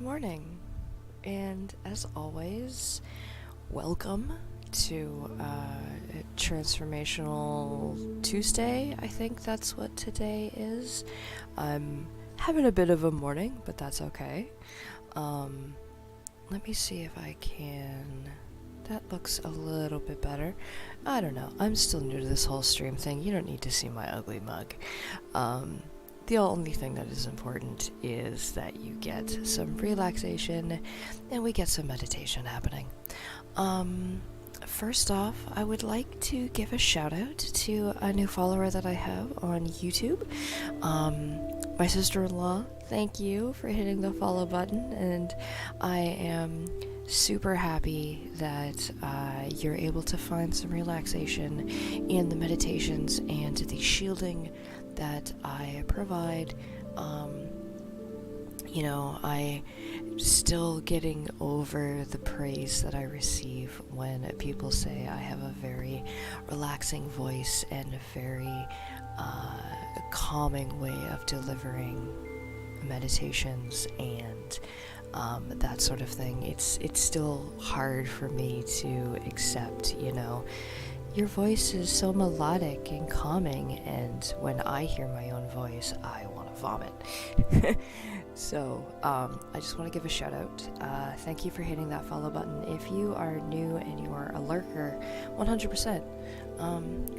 morning, and as always, welcome to Transformational Tuesday. I think that's what today is. I'm having a bit of a morning, but that's okay. Let me see if I can. That looks a little bit better. I don't know. I'm still new to this whole stream thing. You don't need to see my ugly mug. The only thing that is important is that you get some relaxation and we get some meditation happening. First off, I would like to give a shout out to a new follower that I have on YouTube. My sister-in-law, thank you for hitting the follow button, and I am super happy that you're able to find some relaxation in the meditations and the shielding that I provide. I still getting over the praise that I receive when people say I have a very relaxing voice and a very calming way of delivering meditations and that sort of thing. It's still hard for me to accept, your voice is so melodic and calming, and when I hear my own voice, I want to vomit. So, I just want to give a shout out. Thank you for hitting that follow button. If you are new and you are a lurker, 100%,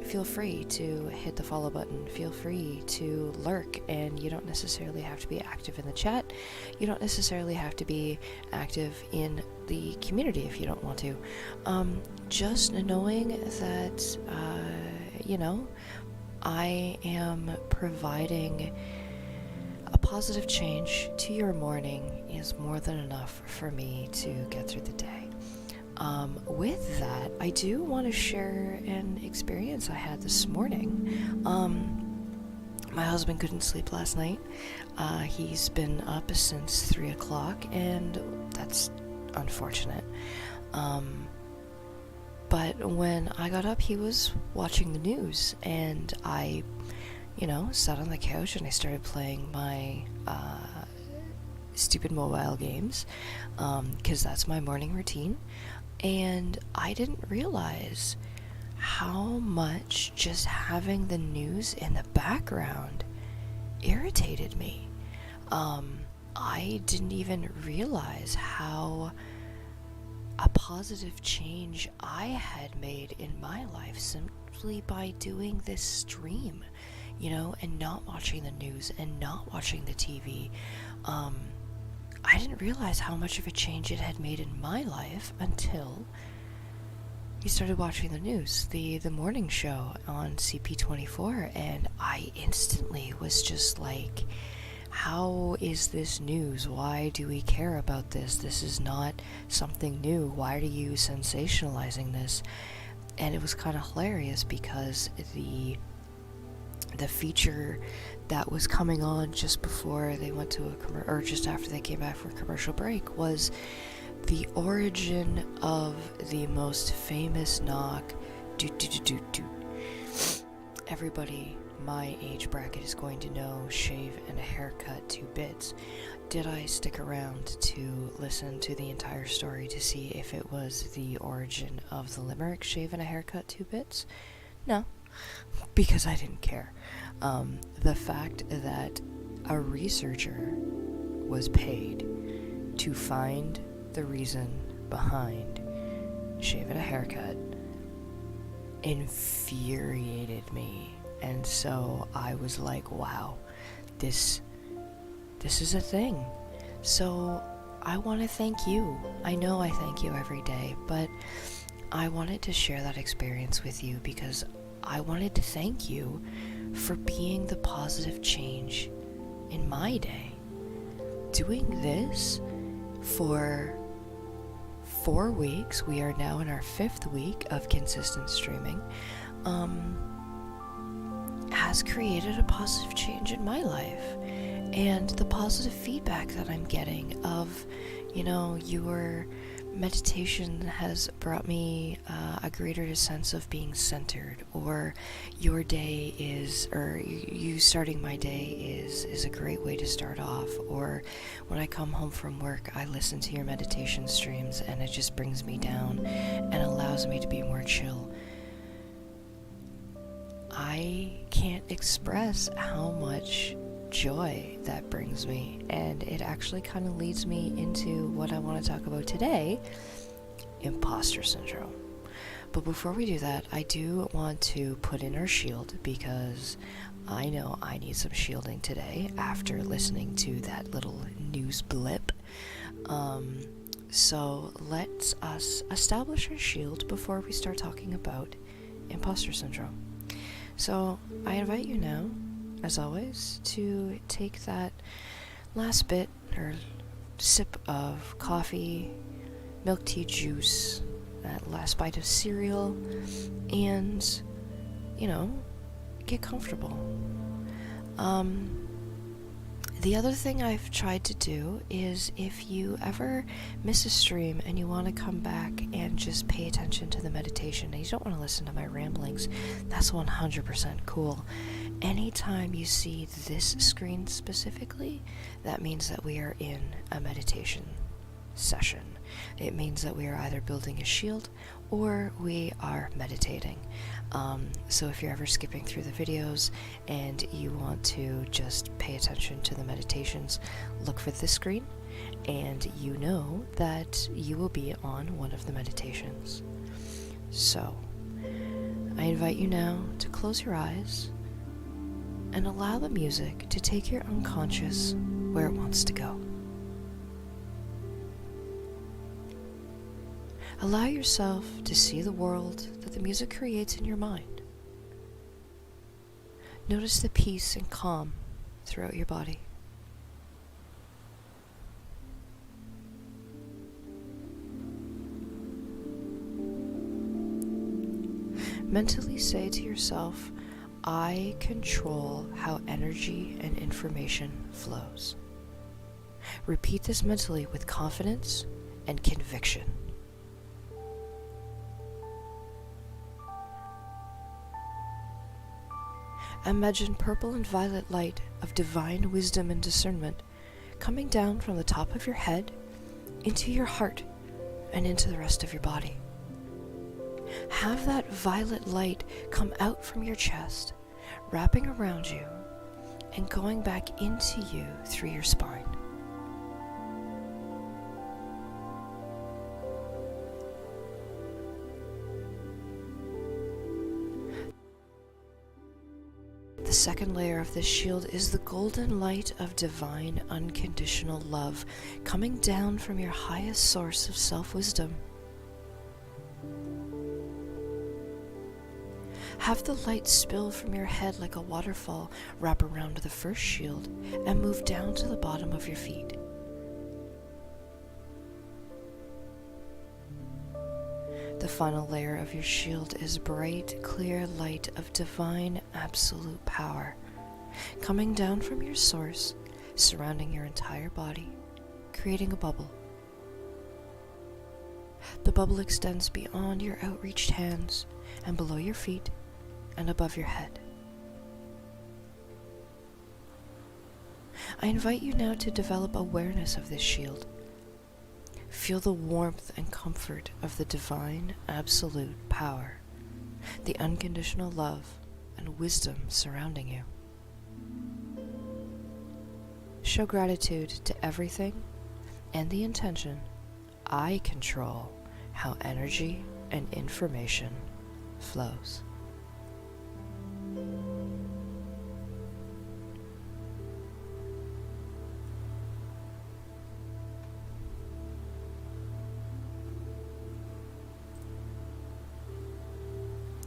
feel free to hit the follow button. Feel free to lurk, and you don't necessarily have to be active in the chat. You don't necessarily have to be active in the community if you don't want to. Just knowing that, I am providing a positive change to your morning is more than enough for me to get through the day. With that, I do want to share an experience I had this morning. My husband couldn't sleep last night. He's been up since 3 o'clock, and that's unfortunate. But when I got up, he was watching the news, and I sat on the couch and I started playing my stupid mobile games, because that's my morning routine. And I didn't realize how much just having the news in the background irritated me. I didn't even realize how a positive change I had made in my life simply by doing this stream, and not watching the news and not watching the TV. I didn't realize how much of a change it had made in my life until we started watching the news, the morning show on CP24, and I instantly was just like, how is this news? Why do we care about this? This is not something new. Why are you sensationalizing this? And it was kind of hilarious because the feature that was coming on just before they went to or just after they came back for a commercial break was the origin of the most famous knock. Everybody my age bracket is going to know shave and a haircut 2 bits. Did I stick around to listen to the entire story to see if it was the origin of the limerick shave and a haircut 2 bits? No, because I didn't care. The fact that a researcher was paid to find the reason behind shave and a haircut infuriated me. And so I was like, wow, this is a thing. So I want to thank you. I know I thank you every day, but I wanted to share that experience with you because I wanted to thank you for being the positive change in my day. Doing this for 4 weeks, we are now in our 5th week of consistent streaming, has created a positive change in my life. And the positive feedback that I'm getting of, your meditation has brought me a greater sense of being centered, or your day is, or you starting my day is a great way to start off. Or when I come home from work, I listen to your meditation streams and it just brings me down and allows me to be more chill. I can't express how much joy that brings me, and it actually kind of leads me into what I want to talk about today: imposter syndrome. But before we do that, I do want to put in our shield, because I know I need some shielding today after listening to that little news blip. So let us establish our shield before we start talking about imposter syndrome. So I invite you now, as always, to take that last bit or sip of coffee, milk tea juice, that last bite of cereal, and, get comfortable. The other thing I've tried to do is, if you ever miss a stream and you want to come back and just pay attention to the meditation and you don't want to listen to my ramblings, that's 100% cool. Anytime you see this screen specifically, that means that we are in a meditation session. It means that we are either building a shield or we are meditating. So if you're ever skipping through the videos and you want to just pay attention to the meditations, look for this screen and you know that you will be on one of the meditations. So I invite you now to close your eyes and allow the music to take your unconscious where it wants to go. Allow yourself to see the world that the music creates in your mind. Notice the peace and calm throughout your body. Mentally say to yourself, I control how energy and information flows. Repeat this mentally with confidence and conviction. Imagine purple and violet light of divine wisdom and discernment coming down from the top of your head into your heart and into the rest of your body. Have that violet light come out from your chest, wrapping around you and going back into you through your spine. The second layer of this shield is the golden light of divine unconditional love coming down from your highest source of self-wisdom. Have the light spill from your head like a waterfall, wrap around the first shield, and move down to the bottom of your feet. The final layer of your shield is bright, clear light of divine absolute power, coming down from your source, surrounding your entire body, creating a bubble. The bubble extends beyond your outreached hands and below your feet and above your head. I invite you now to develop awareness of this shield. Feel the warmth and comfort of the divine absolute power, the unconditional love and wisdom surrounding you. Show gratitude to everything and the intention, I control how energy and information flows.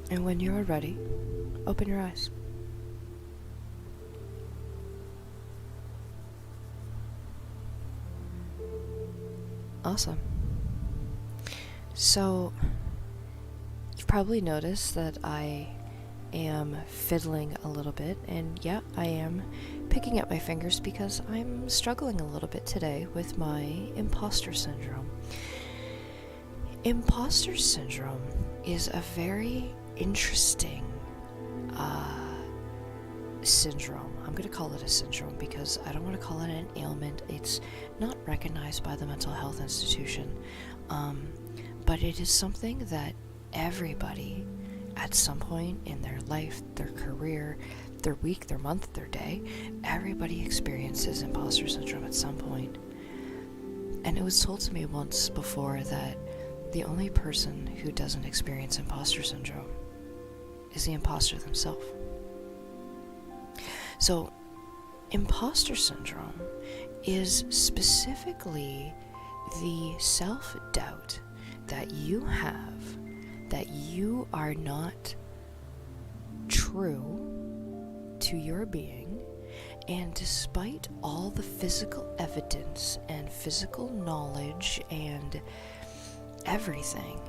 And when you are ready, open your eyes. Awesome. So, you've probably noticed that I am fiddling a little bit, and yeah, I am picking at my fingers because I'm struggling a little bit today with my imposter syndrome. Imposter syndrome is a very interesting syndrome. I'm going to call it a syndrome because I don't want to call it an ailment. It's not recognized by the mental health institution, but it is something that everybody at some point in their life, their career, their week, their month, their day, everybody experiences imposter syndrome at some point. And it was told to me once before that the only person who doesn't experience imposter syndrome is the imposter themselves. So, imposter syndrome is specifically the self-doubt that you have that you are not true to your being, and despite all the physical evidence and physical knowledge and everything,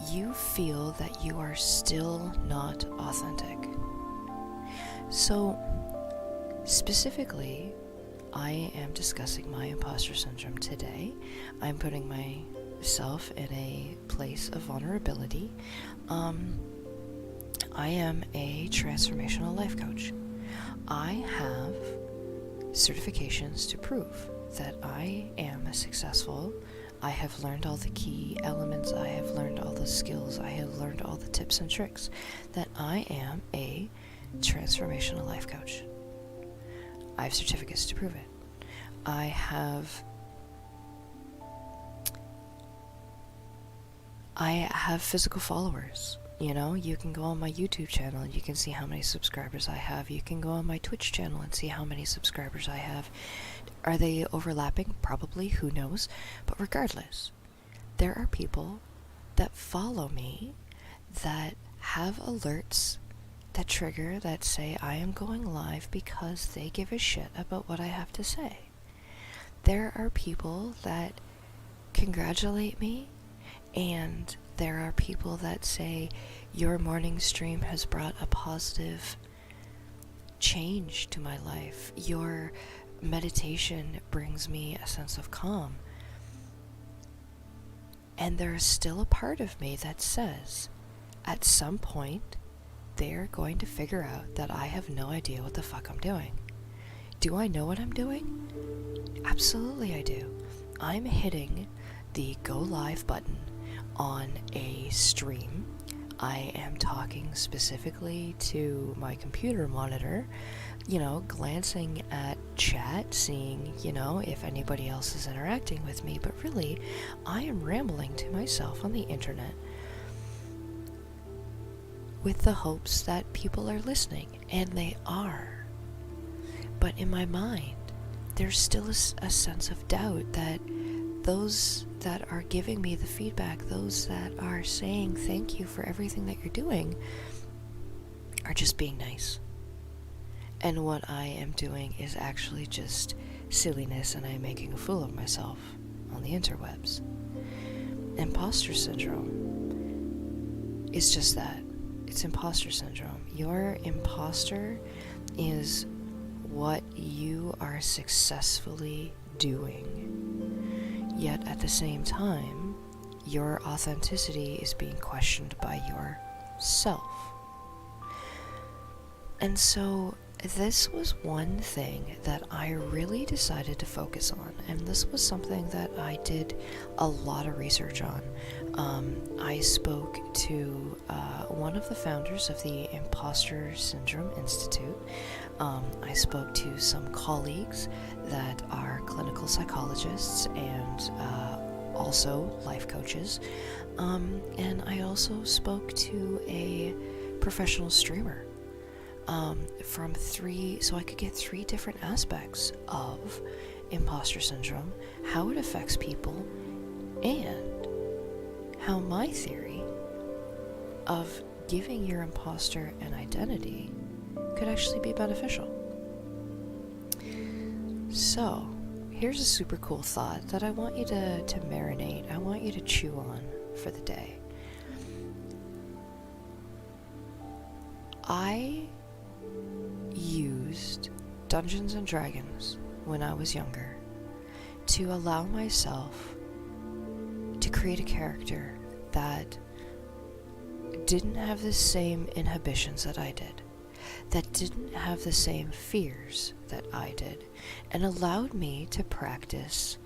you feel that you are still not authentic. So, specifically, I am discussing my imposter syndrome today. I'm putting myself in a place of vulnerability. I am a transformational life coach. I have certifications to prove that I am successful. I have learned all the key elements. I have learned all the skills. I have learned all the tips and tricks that I am a transformational life coach. I have certificates to prove it. I have physical followers. You know, you can go on my YouTube channel and you can see how many subscribers I have. You can go on my Twitch channel and see how many subscribers I have. Are they overlapping? Probably, who knows? But regardless, there are people that follow me that have alerts that trigger, that say I am going live because they give a shit about what I have to say. There are people that congratulate me, and there are people that say your morning stream has brought a positive change to my life. Your meditation brings me a sense of calm. And there is still a part of me that says, at some point, they're going to figure out that I have no idea what the fuck I'm doing. Do I know what I'm doing? Absolutely I do. I'm hitting the go live button on a stream. I am talking specifically to my computer monitor, glancing at chat, seeing, if anybody else is interacting with me, but really, I am rambling to myself on the internet with the hopes that people are listening, and they are. But in my mind, there's still a sense of doubt that those that are giving me the feedback, those that are saying thank you for everything that you're doing, are just being nice. And what I am doing is actually just silliness, and I'm making a fool of myself on the interwebs. Imposter syndrome is just that. It's imposter syndrome. Your imposter is what you are successfully doing. Yet at the same time, your authenticity is being questioned by yourself. And so this was one thing that I really decided to focus on, and this was something that I did a lot of research on. I spoke to one of the founders of the Imposter Syndrome Institute. I spoke to some colleagues that are clinical psychologists and also life coaches, and I also spoke to a professional streamer. So I could get 3 different aspects of imposter syndrome, how it affects people, and how my theory of giving your imposter an identity could actually be beneficial. So, here's a super cool thought that I want you to marinate, I want you to chew on for the day. I used Dungeons and Dragons when I was younger to allow myself to create a character that didn't have the same inhibitions that I did, that didn't have the same fears that I did, and allowed me to practice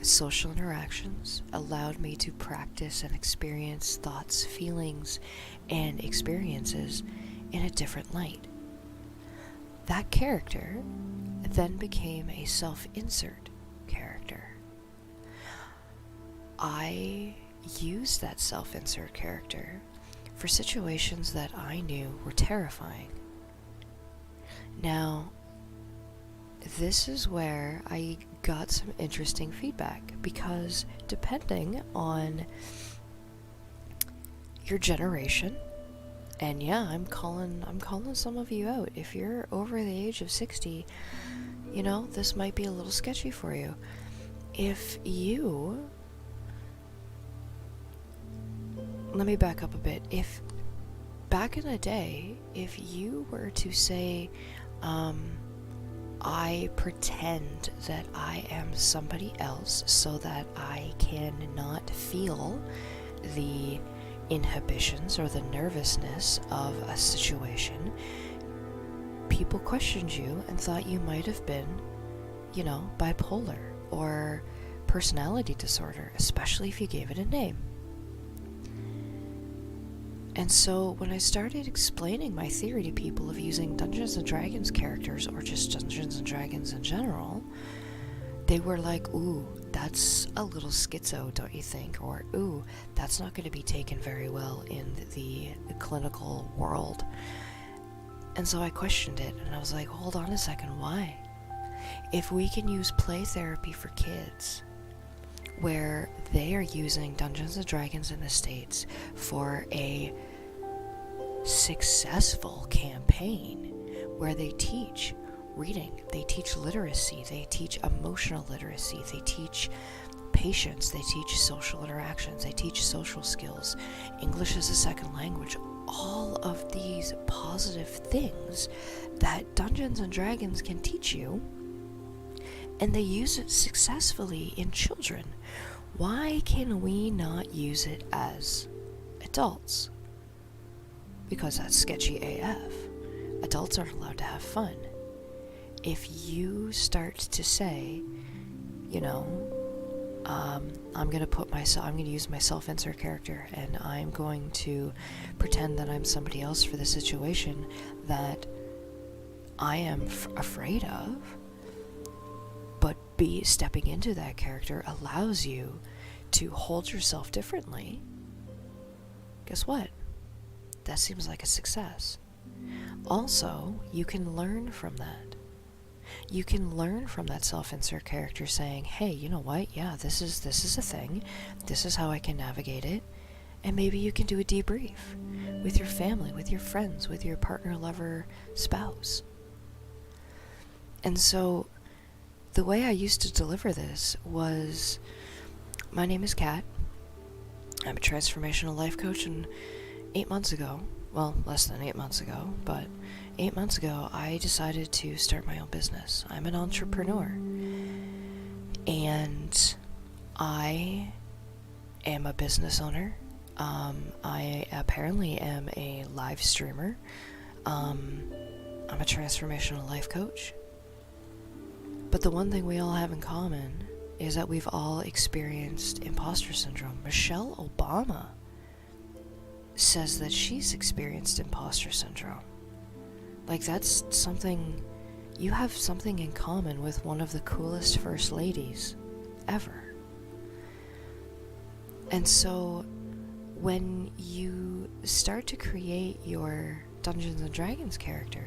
social interactions, allowed me to practice and experience thoughts, feelings, and experiences in a different light. That character then became a self-insert character. I used that self-insert character for situations that I knew were terrifying. Now, this is where I got some interesting feedback, because depending on your generation, and yeah, I'm calling some of you out. If you're over the age of 60, this might be a little sketchy for you. Let me back up a bit. If back in the day, if you were to say, I pretend that I am somebody else so that I can not feel the inhibitions or the nervousness of a situation, people questioned you and thought you might have been, bipolar or personality disorder, especially if you gave it a name. And so when I started explaining my theory to people of using Dungeons & Dragons characters, or just Dungeons & Dragons in general, they were like, ooh, that's a little schizo, don't you think? Or, ooh, that's not going to be taken very well in the clinical world. And so I questioned it, and I was like, hold on a second, why? If we can use play therapy for kids, where they are using Dungeons & Dragons in the States for a successful campaign, where they teach reading, they teach literacy, they teach emotional literacy, they teach patience, they teach social interactions, they teach social skills, English as a second language, all of these positive things that Dungeons & Dragons can teach you, and they use it successfully in children. Why can we not use it as adults? Because that's sketchy AF. Adults aren't allowed to have fun. If you start to say, I'm going to use my self-insert character, and I'm going to pretend that I'm somebody else for the situation that I am afraid of, but stepping into that character allows you to hold yourself differently. Guess what? That seems like a success. Also, you can learn from that. You can learn from that self-insert character saying, hey, you know what? Yeah, this is a thing. This is how I can navigate it. And maybe you can do a debrief with your family, with your friends, with your partner, lover, spouse. And so the way I used to deliver this was, my name is Kat. I'm a transformational life coach, and 8 months ago, well, less than 8 months ago, but 8 months ago, I decided to start my own business. I'm an entrepreneur, and I am a business owner. I apparently am a live streamer. I'm a transformational life coach. But the one thing we all have in common is that we've all experienced imposter syndrome. Michelle Obama says that she's experienced imposter syndrome. Like, that's something, you have something in common with one of the coolest first ladies ever. And so when you start to create your Dungeons & Dragons character,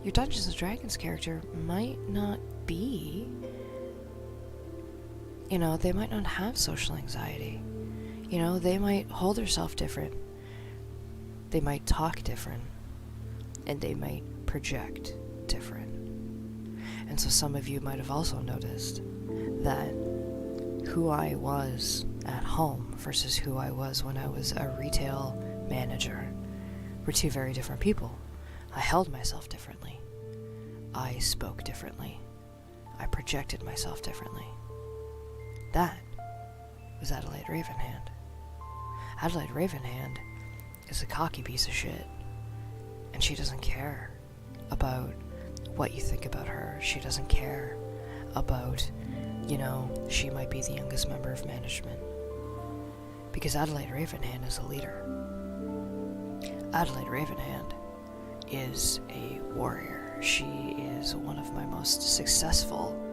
your Dungeons & Dragons character might not be, they might not have social anxiety. They might hold themselves different. They might talk different. And they might project different. And so some of you might have also noticed that who I was at home versus who I was when I was a retail manager were two very different people. I held myself differently. I spoke differently. I projected myself differently. That was Adelaide Ravenhand. Adelaide Ravenhand is a cocky piece of shit, and she doesn't care about what you think about her. She doesn't care about, she might be the youngest member of management. Because Adelaide Ravenhand is a leader. Adelaide Ravenhand is a warrior. She is one of my most successful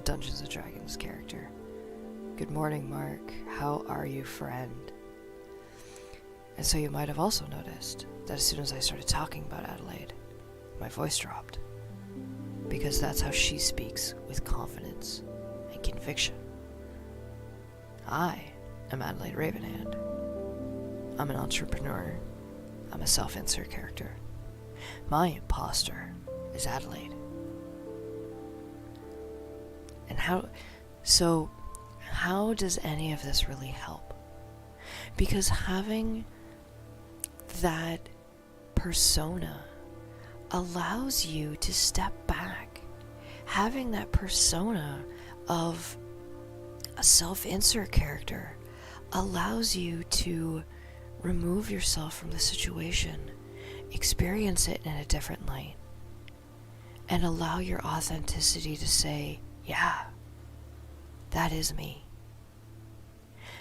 Dungeons & Dragons character. Good morning, Mark. How are you, friend? And so you might have also noticed that as soon as I started talking about Adelaide, my voice dropped. Because that's how she speaks, with confidence and conviction. I am Adelaide Ravenhand. I'm an entrepreneur. I'm a self-insert character. My imposter is Adelaide. And how does any of this really help? Because having that persona allows you to step back. Having that persona of a self-insert character allows you to remove yourself from the situation, experience it in a different light, and allow your authenticity to say, yeah, that is me.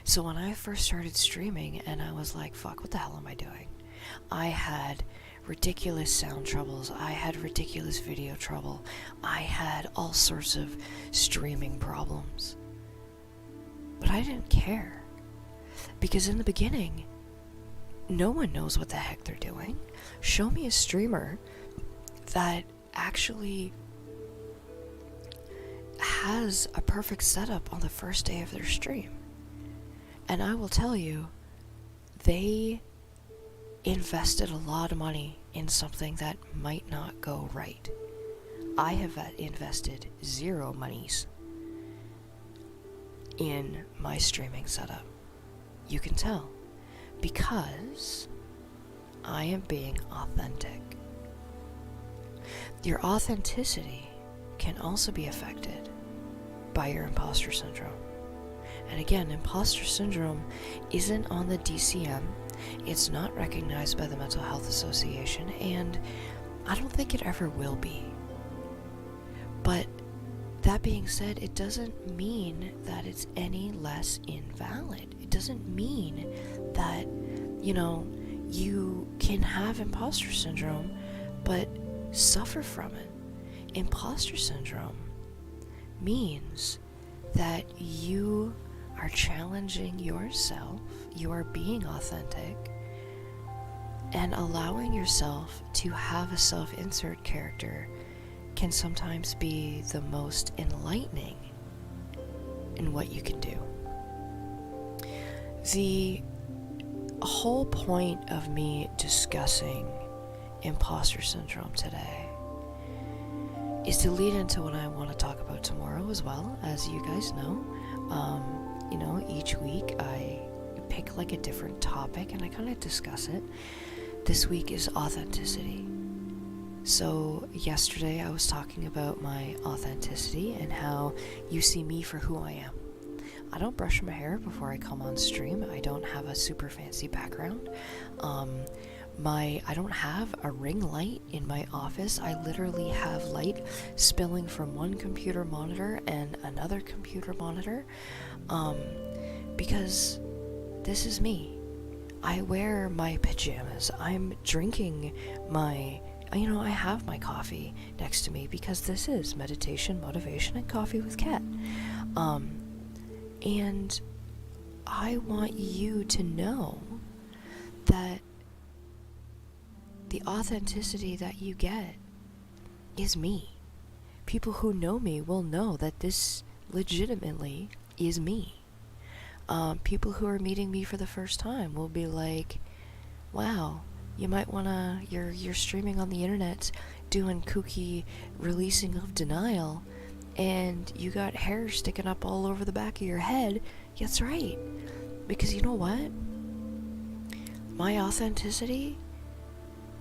So when I first started streaming and I was like, fuck, what the hell am I doing? I had ridiculous sound troubles. I had ridiculous video trouble. I had all sorts of streaming problems. But I didn't care. Because in the beginning, no one knows what the heck they're doing. Show me a streamer that actually has a perfect setup on the first day of their stream. And I will tell you, they invested a lot of money in something that might not go right. I have invested zero monies in my streaming setup. You can tell, because I am being authentic. Your authenticity can also be affected by your imposter syndrome. And again, imposter syndrome isn't on the DCM, it's not recognized by the Mental Health Association, and I don't think it ever will be. But that being said, it doesn't mean that it's any less invalid. It doesn't mean that, you can have imposter syndrome, but suffer from it. Imposter syndrome means that you are challenging yourself, you are being authentic, and allowing yourself to have a self-insert character can sometimes be the most enlightening in what you can do. The whole point of me discussing imposter syndrome today is to lead into what I want to talk about tomorrow as well. As you guys know, each week I pick like a different topic and I kind of discuss it. This week is authenticity. So yesterday I was talking about my authenticity and how you see me for who I am. I don't brush my hair before I come on stream. I don't have a super fancy background. I don't have a ring light in my office. I literally have light spilling from one computer monitor and another computer monitor, because this is me. I wear my pajamas. I'm drinking I have my coffee next to me because this is meditation, motivation, and coffee with Kat. And I want you to know that the authenticity that you get is me. People who know me will know that this legitimately is me. People who are meeting me for the first time will be like, wow, you might wanna, you're streaming on the internet doing kooky releasing of denial, and you got hair sticking up all over the back of your head. That's right. Because you know what? My authenticity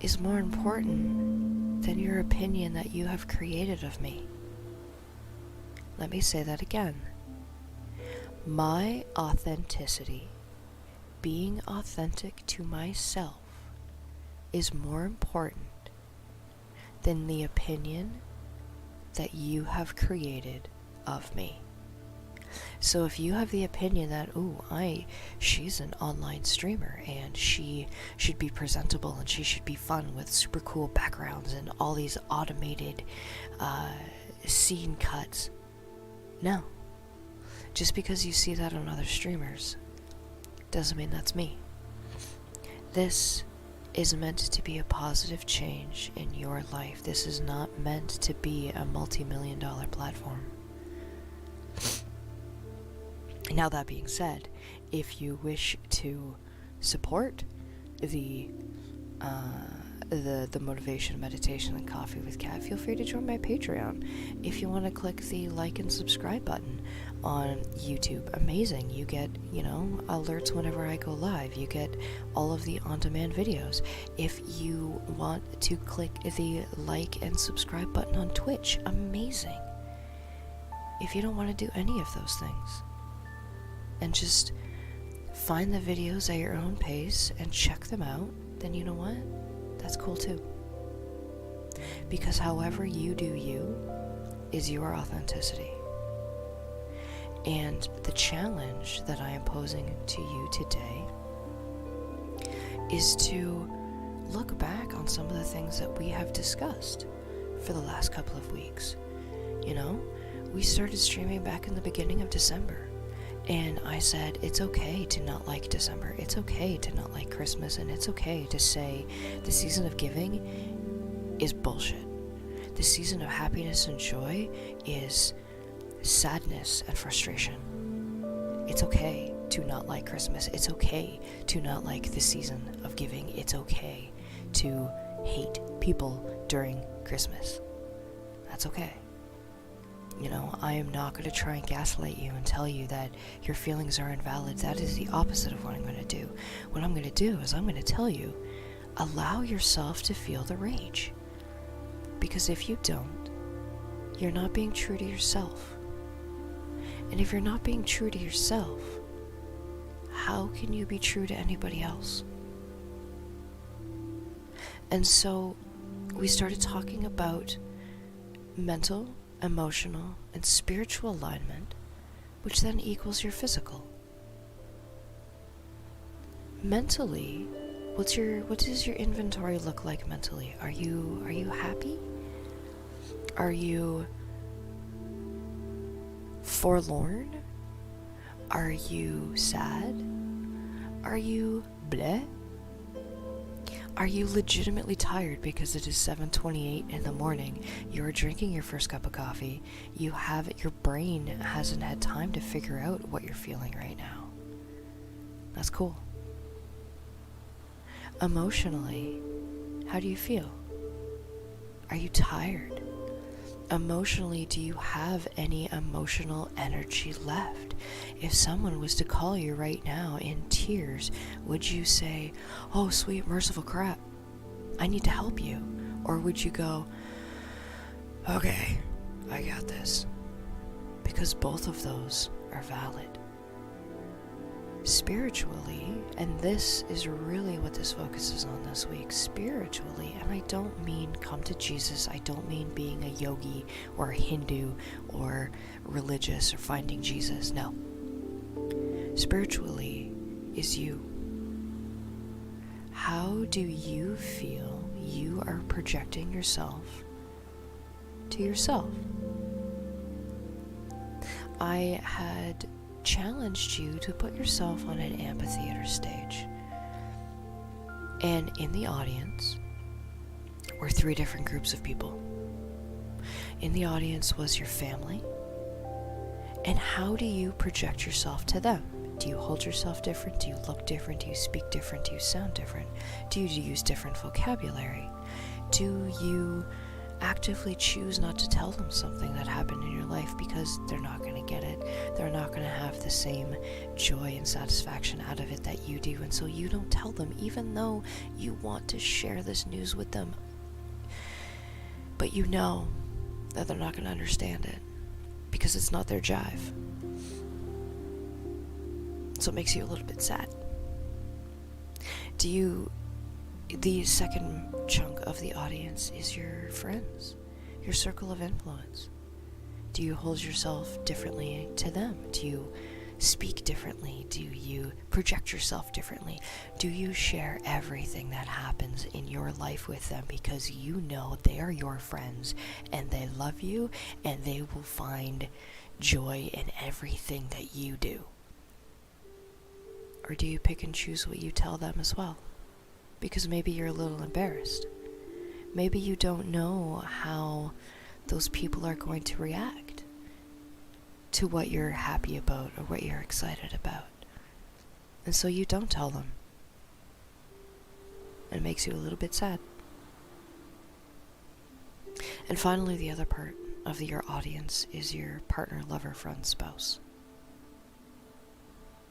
is more important than your opinion that you have created of me. Let me say that again. My authenticity, being authentic to myself, is more important than the opinion that you have created of me. So if you have the opinion that, she's an online streamer and she should be presentable and she should be fun with super cool backgrounds and all these automated scene cuts. No. Just because you see that on other streamers doesn't mean that's me. This is meant to be a positive change in your life. This is not meant to be a multi-million-dollar platform. Now, that being said, if you wish to support the motivation, meditation, and coffee with Kat, feel free to join my Patreon. If you want to click the like and subscribe button on YouTube, amazing. You get, alerts whenever I go live. You get all of the on-demand videos. If you want to click the like and subscribe button on Twitch, amazing. If you don't want to do any of those things, and just find the videos at your own pace and check them out, then you know what? That's cool too. Because however you do you is your authenticity. And the challenge that I am posing to you today is to look back on some of the things that we have discussed for the last couple of weeks. We started streaming back in the beginning of December. And I said, it's okay to not like December. It's okay to not like Christmas. And it's okay to say the season of giving is bullshit. The season of happiness and joy is sadness and frustration. It's okay to not like Christmas. It's okay to not like the season of giving. It's okay to hate people during Christmas. That's okay. I am not going to try and gaslight you and tell you that your feelings are invalid. That is the opposite of what I'm going to do. What I'm going to do is I'm going to tell you, allow yourself to feel the rage. Because if you don't, you're not being true to yourself. And if you're not being true to yourself, how can you be true to anybody else? And so we started talking about mental, emotional, and spiritual alignment, which then equals your physical. Mentally, what does your inventory look like mentally? Are you happy? Are you forlorn? Are you sad? Are you bleh? Are you legitimately tired because it is 7:28 in the morning? You're drinking your first cup of coffee. Your brain hasn't had time to figure out what you're feeling right now. That's cool. Emotionally, how do you feel? Are you tired? Emotionally, do you have any emotional energy left? If someone was to call you right now in tears, would you say, "Oh, sweet, merciful crap, I need to help you"? Or would you go, "Okay, I got this"? Because both of those are valid. Spiritually, and this is really what this focuses on this week, spiritually, and I don't mean come to Jesus, I don't mean being a yogi or a Hindu or religious or finding Jesus, no. Spiritually is you. How do you feel you are projecting yourself to yourself? I had challenged you to put yourself on an amphitheater stage. And in the audience were 3 different groups of people. In the audience was your family. And how do you project yourself to them? Do you hold yourself different? Do you look different? Do you speak different? Do you sound different? Do you use different vocabulary? Do you actively choose not to tell them something that happened in your life because they're not going to get it? They're not going to have the same joy and satisfaction out of it that you do, and so you don't tell them, even though you want to share this news with them. But you know that they're not going to understand it because it's not their jive. So it makes you a little bit sad. The second chunk of the audience is your friends, your circle of influence. Do you hold yourself differently to them? Do you speak differently? Do you project yourself differently? Do you share everything that happens in your life with them because you know they are your friends and they love you and they will find joy in everything that you do? Or do you pick and choose what you tell them as well? Because maybe you're a little embarrassed. Maybe you don't know how those people are going to react to what you're happy about or what you're excited about. And so you don't tell them. It makes you a little bit sad. And finally, the other part of your audience is your partner, lover, friend, spouse.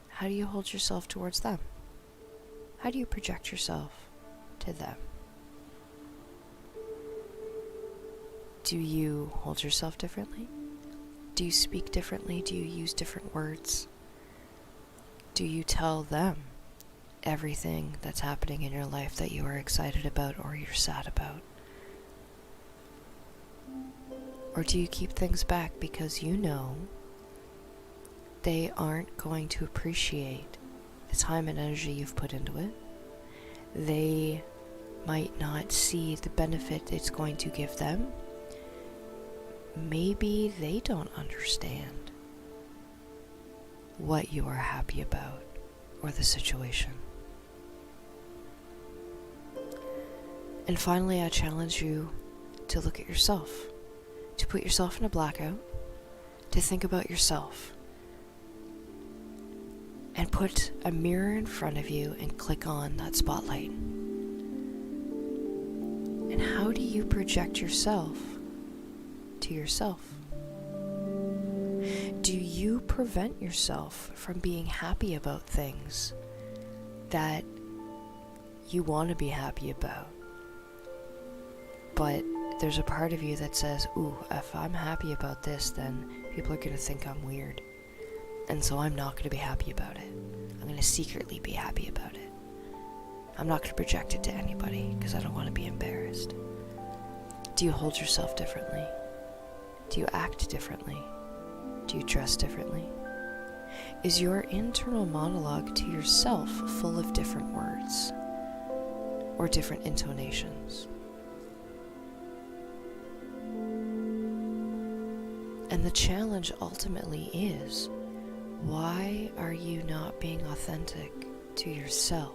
How do you hold yourself towards them? How do you project yourself to them? Do you hold yourself differently? Do you speak differently? Do you use different words? Do you tell them everything that's happening in your life that you are excited about or you're sad about? Or do you keep things back because you know they aren't going to appreciate the time and energy you've put into it? They might not see the benefit it's going to give them. Maybe they don't understand what you are happy about or the situation. And finally, I challenge you to look at yourself, to put yourself in a blackout, to think about yourself, and put a mirror in front of you and click on that spotlight. And how do you project yourself to yourself? Do you prevent yourself from being happy about things that you want to be happy about? But there's a part of you that says, ooh, if I'm happy about this, then people are going to think I'm weird. And so I'm not going to be happy about it. I'm going to secretly be happy about it. I'm not going to project it to anybody because I don't want to be embarrassed. Do you hold yourself differently? Do you act differently? Do you dress differently? Is your internal monologue to yourself full of different words or different intonations? And the challenge ultimately is, why are you not being authentic to yourself?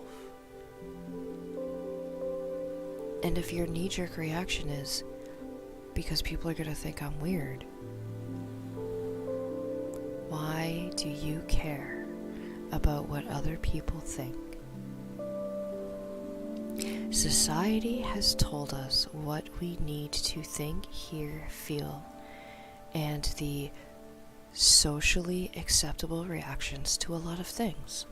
And if your knee-jerk reaction is, because people are going to think I'm weird, why do you care about what other people think? Society has told us what we need to think, hear, feel, and the socially acceptable reactions to a lot of things.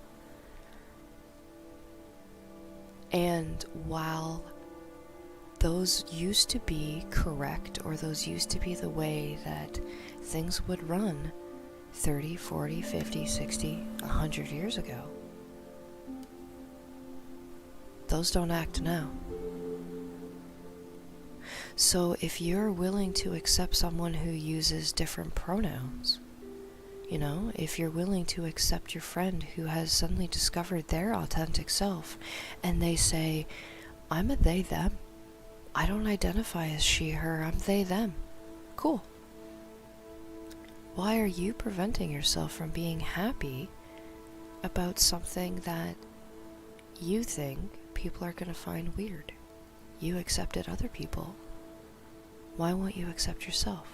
And while those used to be correct, or those used to be the way that things would run 30, 40, 50, 60, 100 years ago, those don't act now. So if you're willing to accept someone who uses different pronouns, if you're willing to accept your friend who has suddenly discovered their authentic self and they say, I'm a they, them. I don't identify as she, her, I'm they, them. Cool. Why are you preventing yourself from being happy about something that you think people are going to find weird? You accepted other people. Why won't you accept yourself?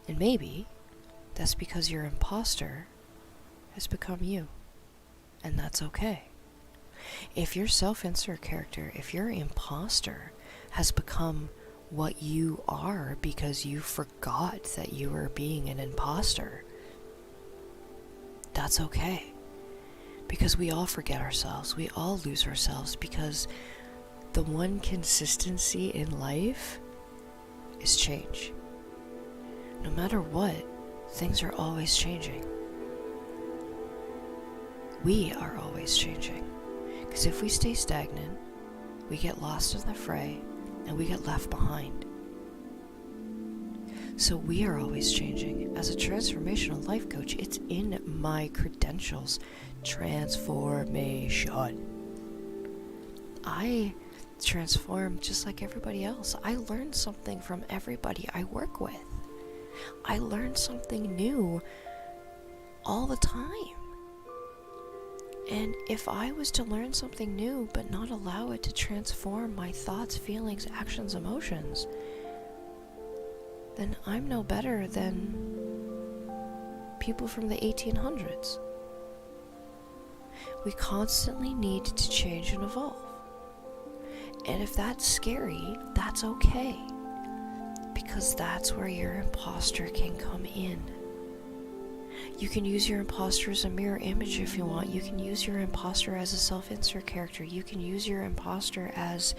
And maybe that's because your imposter has become you. And that's okay. If your self-insert character, if your imposter has become what you are because you forgot that you were being an imposter, that's okay. Because we all forget ourselves. We all lose ourselves, because the one consistency in life is change. No matter what, things are always changing. We are always changing. Because if we stay stagnant, we get lost in the fray and we get left behind. So we are always changing. As a transformational life coach, it's in my credentials. Transformation. I transform just like everybody else. I learn something from everybody I work with. I learn something new all the time. And if I was to learn something new but not allow it to transform my thoughts, feelings, actions, emotions, then I'm no better than people from the 1800s. We constantly need to change and evolve. And if that's scary, that's okay. Because that's where your imposter can come in. You can use your imposter as a mirror image if you want. You can use your imposter as a self-insert character. You can use your imposter as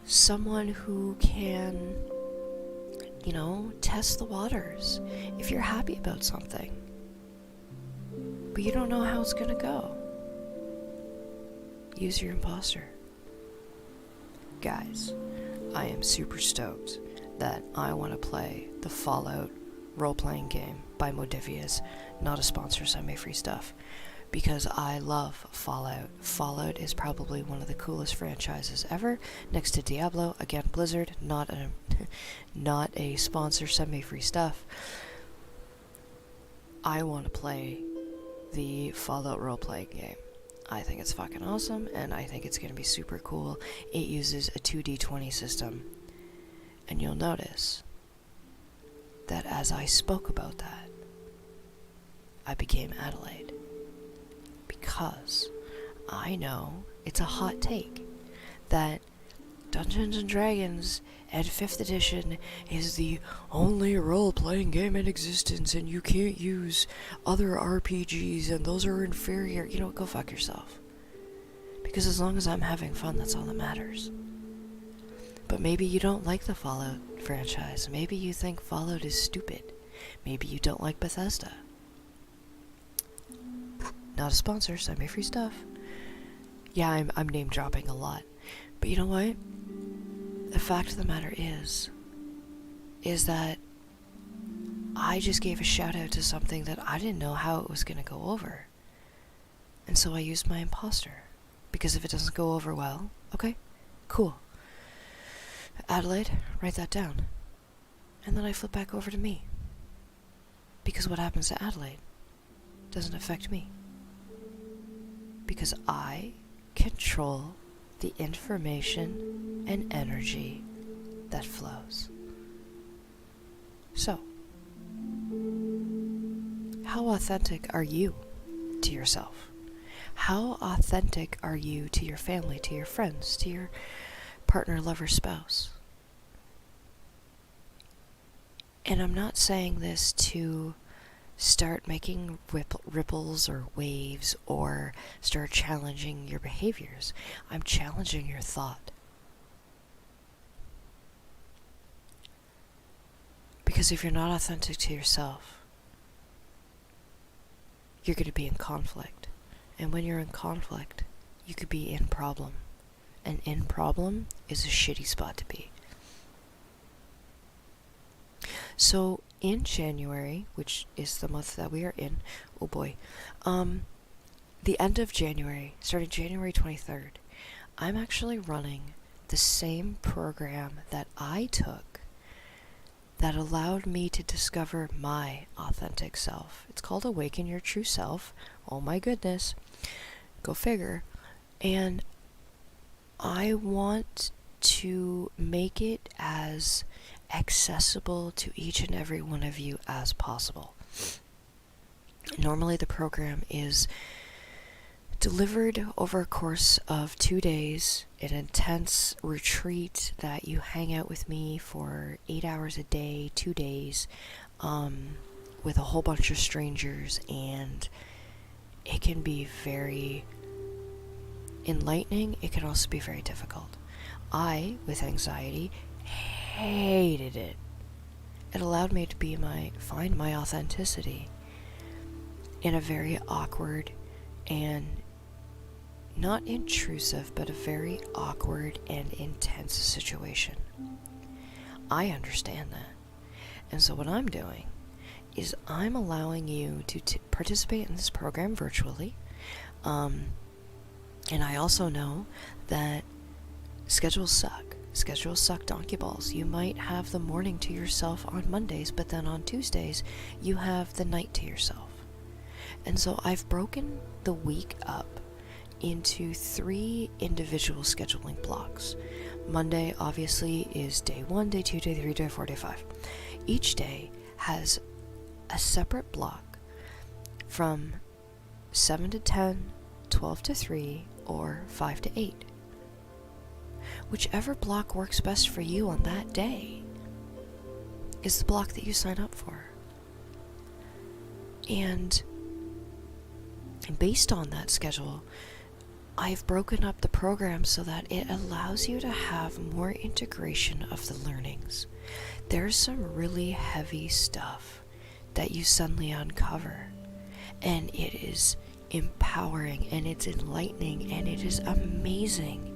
someone who can, test the waters. If you're happy about something, but you don't know how it's gonna go, use your imposter. Guys, I am super stoked that I want to play the Fallout role-playing game by Modivia's, not a sponsor, send me free stuff, because I love Fallout. Fallout is probably one of the coolest franchises ever, next to Diablo. Again, Blizzard, not a sponsor, send me free stuff. I want to play the Fallout role-playing game. I think it's fucking awesome, and I think it's going to be super cool. It uses a 2d20 system, and you'll notice that as I spoke about that, I became Adelaide. Because I know it's a hot take that Dungeons and Dragons and 5th edition is the only role-playing game in existence, and you can't use other RPGs and those are inferior. Go fuck yourself. Because as long as I'm having fun, that's all that matters. But maybe you don't like the Fallout franchise. Maybe you think Fallout is stupid. Maybe you don't like Bethesda. Not a sponsor, send me free stuff. Yeah, I'm name dropping a lot. But you know what? The fact of the matter is that I just gave a shout out to something that I didn't know how it was going to go over. And so I used my imposter. Because if it doesn't go over well, okay, cool. Adelaide, write that down. And then I flip back over to me. Because what happens to Adelaide doesn't affect me. Because I control the information and energy that flows. So, how authentic are you to yourself? How authentic are you to your family, to your friends, to your partner, lover, spouse? And I'm not saying this to start making ripples or waves or start challenging your behaviors. I'm challenging your thought. Because if you're not authentic to yourself, you're going to be in conflict. And when you're in conflict, you could be in problem. And in problem is a shitty spot to be. So in January, which is the month that we are in, oh boy, the end of January, starting January 23rd, I'm actually running the same program that I took that allowed me to discover my authentic self. It's called Awaken Your True Self. Oh my goodness. Go figure. And I want to make it as accessible to each and every one of you as possible. Normally the program is delivered over a course of 2 days, an intense retreat that you hang out with me for 8 hours a day, 2 days, with a whole bunch of strangers, and it can be very enlightening. It can also be very difficult. I, with anxiety, hated it. It allowed me to find my authenticity. in a very awkward and not intrusive, but a very awkward and intense situation. I understand that. And so what I'm doing is I'm allowing you to participate in this program virtually. And I also know that schedules suck. Schedules suck donkey balls. You might have the morning to yourself on Mondays, but then on Tuesdays, you have the night to yourself. And so I've broken the week up into 3 individual scheduling blocks. Monday, obviously, is day 1, day 2, day 3, day 4, day 5. Each day has a separate block from 7 to 10, 12 to 3, or 5 to 8. Whichever block works best for you on that day is the block that you sign up for. And based on that schedule, I've broken up the program so that it allows you to have more integration of the learnings. There's some really heavy stuff that you suddenly uncover, and it is empowering, and it's enlightening, and it is amazing.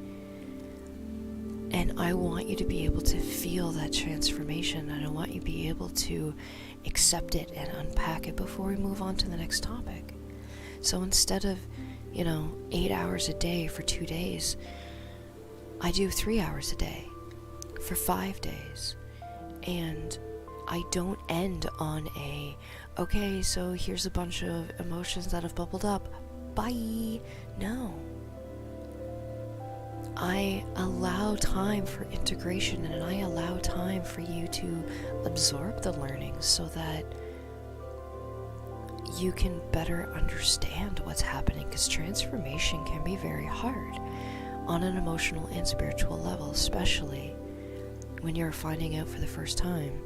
And I want you to be able to feel that transformation, and I want you to be able to accept it and unpack it before we move on to the next topic. So instead of 8 hours a day for 2 days, I do 3 hours a day for 5 days. And I don't end on okay, so here's a bunch of emotions that have bubbled up. Bye. No. I allow time for integration, and I allow time for you to absorb the learnings so that you can better understand what's happening, because transformation can be very hard on an emotional and spiritual level, especially when you're finding out for the first time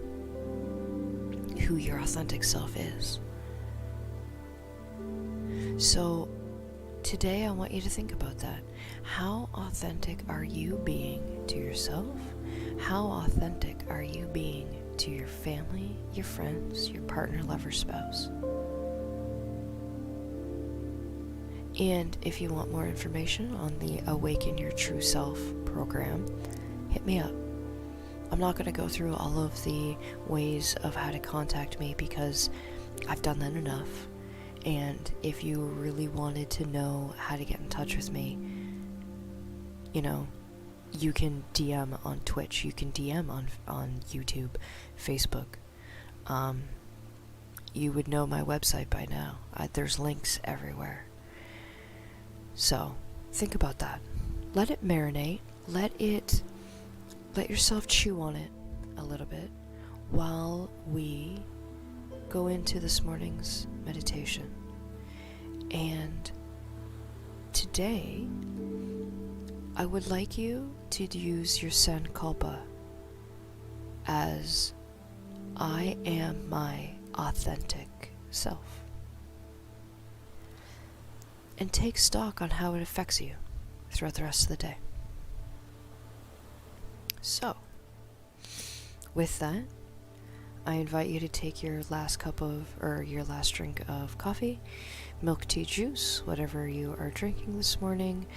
who your authentic self is. So today I want you to think about that. How authentic are you being to yourself? How authentic are you being to your family, your friends, your partner, lover, spouse? And if you want more information on the Awaken Your True Self program, hit me up. I'm not going to go through all of the ways of how to contact me because I've done that enough. And if you really wanted to know how to get in touch with me, you can DM on Twitch, you can DM on YouTube, Facebook. You would know my website by now. There's links everywhere. So, think about that. Let it marinate. Let yourself chew on it a little bit while we go into this morning's meditation. And today, I would like you to use your Sankalpa as I am my authentic self. And take stock on how it affects you throughout the rest of the day. So, with that, I invite you to take your last drink of coffee, milk, tea, juice, whatever you are drinking this morning.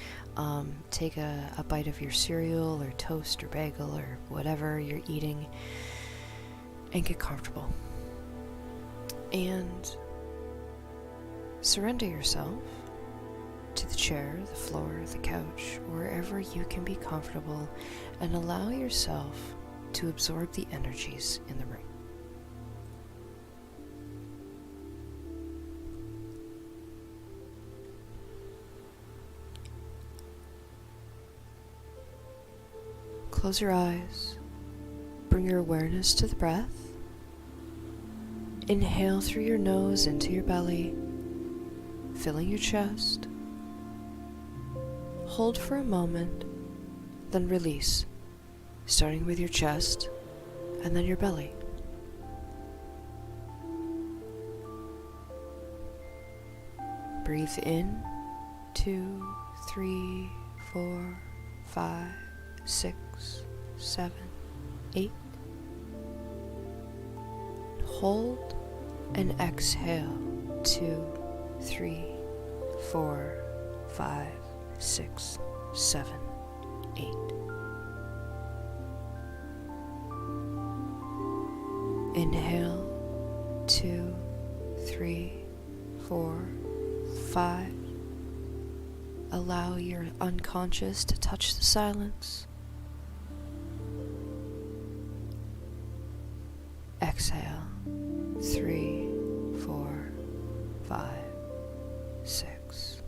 Take a bite of your cereal or toast or bagel or whatever you're eating and get comfortable. And surrender yourself to the chair, the floor, the couch, wherever you can be comfortable, and allow yourself to absorb the energies in the room. Close your eyes. Bring your awareness to the breath. Inhale through your nose into your belly, filling your chest. Hold for a moment, then release, starting with your chest and then your belly. Breathe in, 2, 3, 4, 5, 6, 7, 8. Hold and exhale, 2, 3, 4, 5, 6, 7, 8. Inhale, 2, 3, 4, 5. Allow your unconscious to touch the silence. Exhale, 3, 4, 5, 6.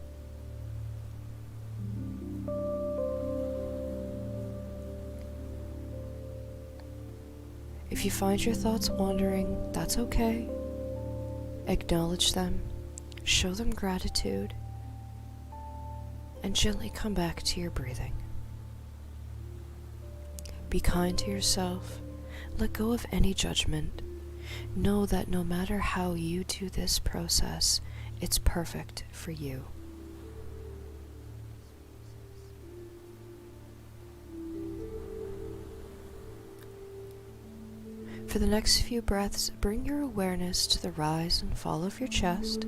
If you find your thoughts wandering, that's okay. Acknowledge them, show them gratitude, and gently come back to your breathing. Be kind to yourself. Let go of any judgment. Know that no matter how you do this process, it's perfect for you. For the next few breaths, bring your awareness to the rise and fall of your chest,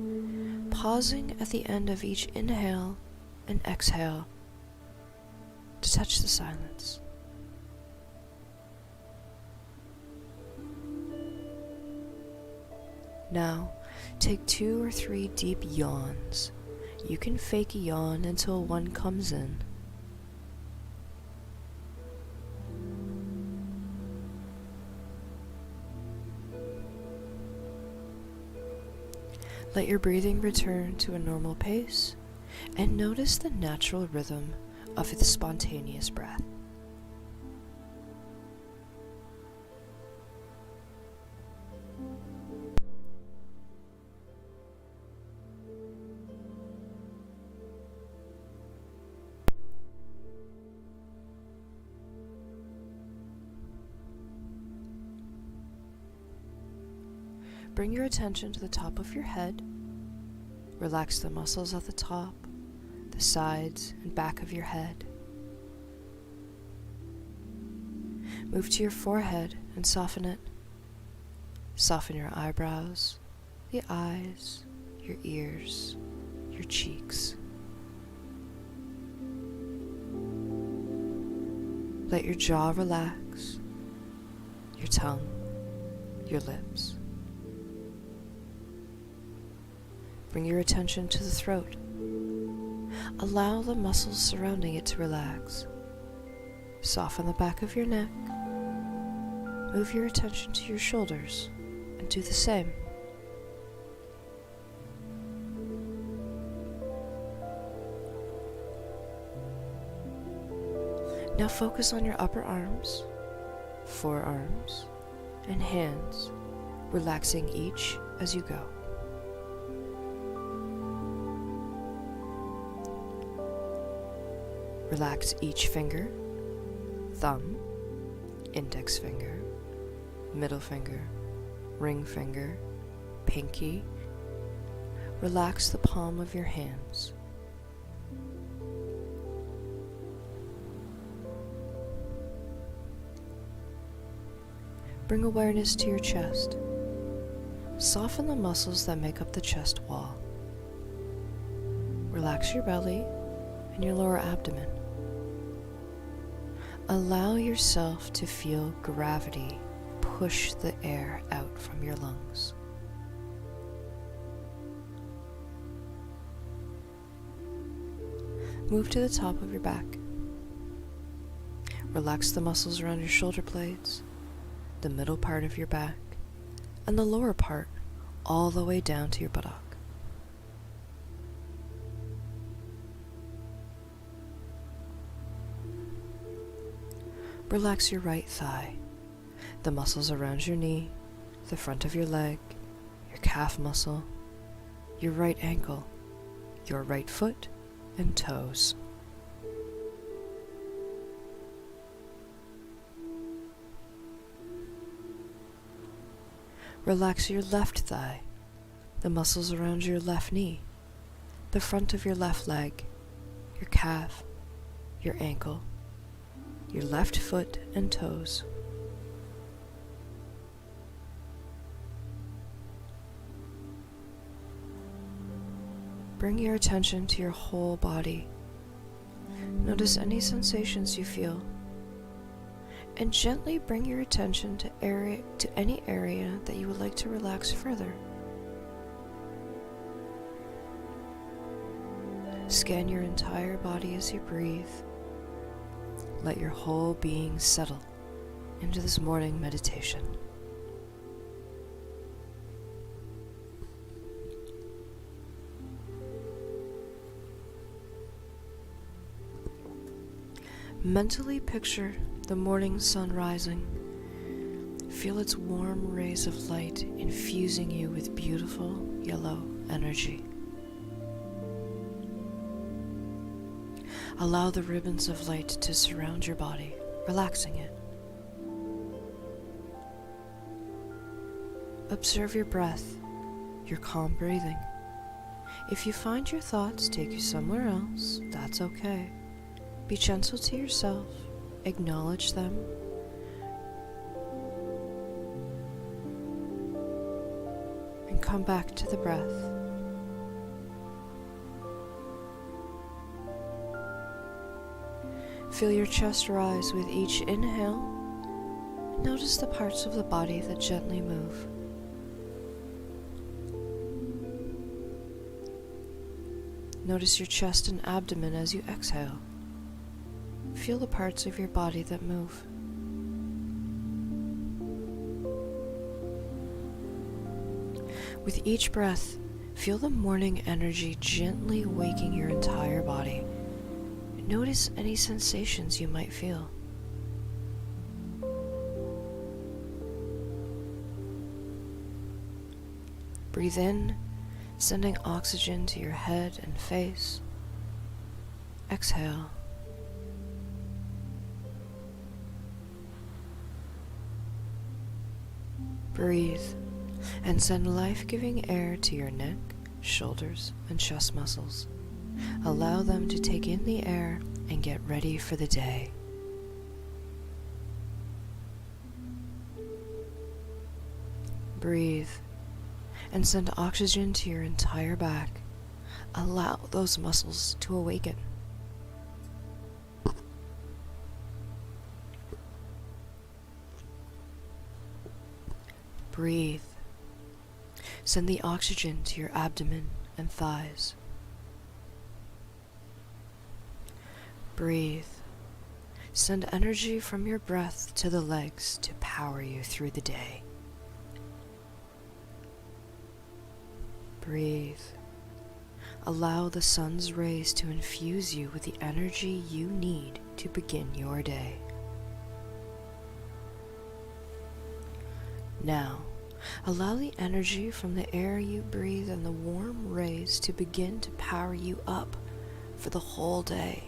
pausing at the end of each inhale and exhale to touch the silence. Now, take 2 or 3 deep yawns. You can fake a yawn until one comes in. Let your breathing return to a normal pace, and notice the natural rhythm of the spontaneous breath. Bring your attention to the top of your head. Relax the muscles at the top, the sides, and back of your head. Move to your forehead and soften it. Soften your eyebrows, the eyes, your ears, your cheeks. Let your jaw relax, your tongue, your lips. Bring your attention to the throat. Allow the muscles surrounding it to relax. Soften the back of your neck. Move your attention to your shoulders and do the same. Now focus on your upper arms, forearms, and hands, relaxing each as you go. Relax each finger, thumb, index finger, middle finger, ring finger, pinky. Relax the palm of your hands. Bring awareness to your chest. Soften the muscles that make up the chest wall. Relax your belly and your lower abdomen. Allow yourself to feel gravity push the air out from your lungs. Move to the top of your back. Relax the muscles around your shoulder blades, the middle part of your back, and the lower part all the way down to your buttock. Relax your right thigh, the muscles around your knee, the front of your leg, your calf muscle, your right ankle, your right foot, and toes. Relax your left thigh, the muscles around your left knee, the front of your left leg, your calf, your ankle, your left foot and toes. Bring your attention to your whole body. Notice any sensations you feel, and gently bring your attention to any area that you would like to relax further. Scan your entire body as you breathe. Let your whole being settle into this morning meditation. Mentally picture the morning sun rising. Feel its warm rays of light infusing you with beautiful yellow energy. Allow the ribbons of light to surround your body, relaxing it. Observe your breath, your calm breathing. If you find your thoughts take you somewhere else, that's okay. Be gentle to yourself, acknowledge them, and come back to the breath. Feel your chest rise with each inhale. Notice the parts of the body that gently move. Notice your chest and abdomen as you exhale. Feel the parts of your body that move. With each breath, feel the morning energy gently waking your entire body. Notice any sensations you might feel. Breathe in, sending oxygen to your head and face. Exhale. Breathe and send life-giving air to your neck, shoulders, and chest muscles. Allow them to take in the air and get ready for the day. Breathe and send oxygen to your entire back. Allow those muscles to awaken. Breathe. Send the oxygen to your abdomen and thighs. Breathe. Send energy from your breath to the legs to power you through the day. Breathe. Allow the sun's rays to infuse you with the energy you need to begin your day. Now, allow the energy from the air you breathe and the warm rays to begin to power you up for the whole day.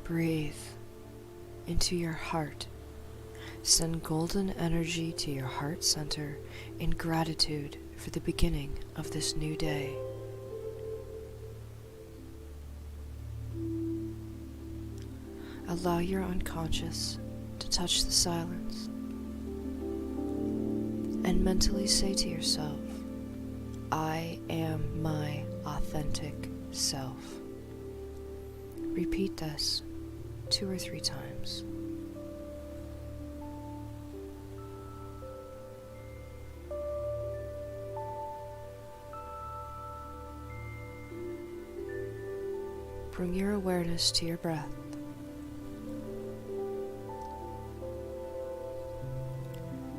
Breathe into your heart. Send golden energy to your heart center in gratitude for the beginning of this new day. Allow your unconscious to touch the silence and mentally say to yourself, I am my authentic self. Repeat this 2 or 3 times. Bring your awareness to your breath.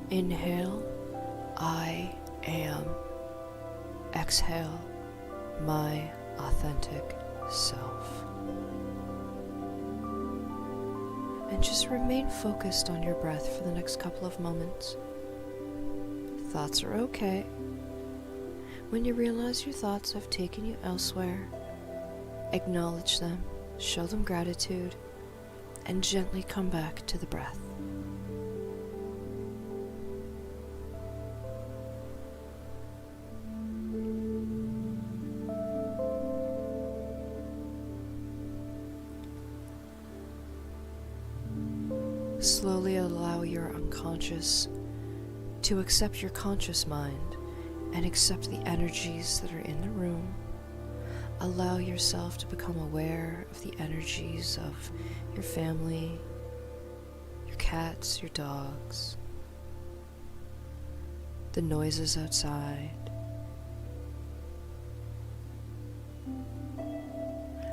Inhale, I am. Exhale, my authentic self. And just remain focused on your breath for the next couple of moments. Thoughts are okay. When you realize your thoughts have taken you elsewhere, acknowledge them, show them gratitude, and gently come back to the breath. Slowly allow your unconscious to accept your conscious mind and accept the energies that are in the room. Allow yourself to become aware of the energies of your family, your cats, your dogs, the noises outside.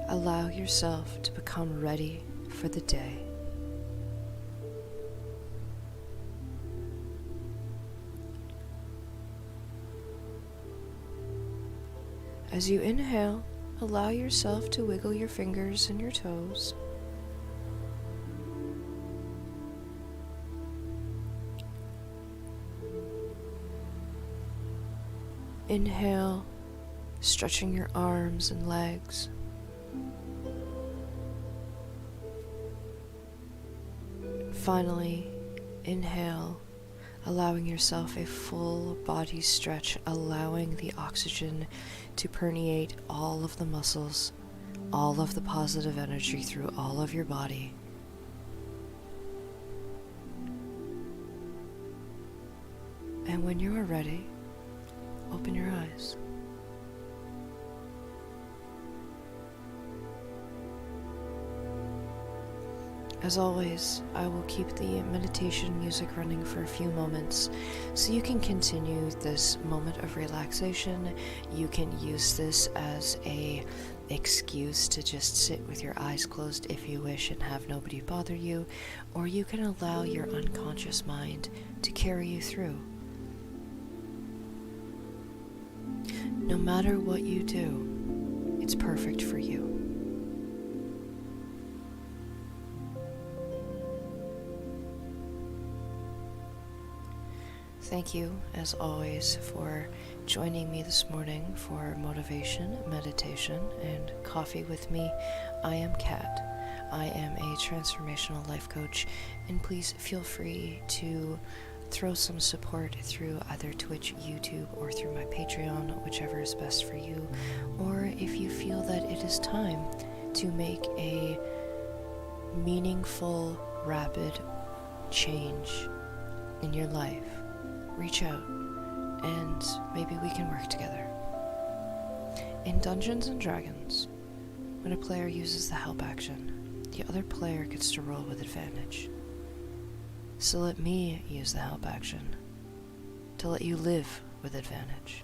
Allow yourself to become ready for the day. As you inhale, allow yourself to wiggle your fingers and your toes. Inhale, stretching your arms and legs. Finally, inhale, allowing yourself a full body stretch, allowing the oxygen to permeate all of the muscles, all of the positive energy through all of your body. And when you are ready, open your eyes. As always, I will keep the meditation music running for a few moments so you can continue this moment of relaxation. You can use this as an excuse to just sit with your eyes closed if you wish and have nobody bother you, or you can allow your unconscious mind to carry you through. No matter what you do, it's perfect for you. Thank you, as always, for joining me this morning for motivation, meditation, and coffee with me. I am Kat. I am a transformational life coach, and please feel free to throw some support through either Twitch, YouTube, or through my Patreon, whichever is best for you. Or if you feel that it is time to make a meaningful, rapid change in your life, reach out and maybe we can work together. In Dungeons and Dragons, when a player uses the help action, the other player gets to roll with advantage. So let me use the help action to let you live with advantage.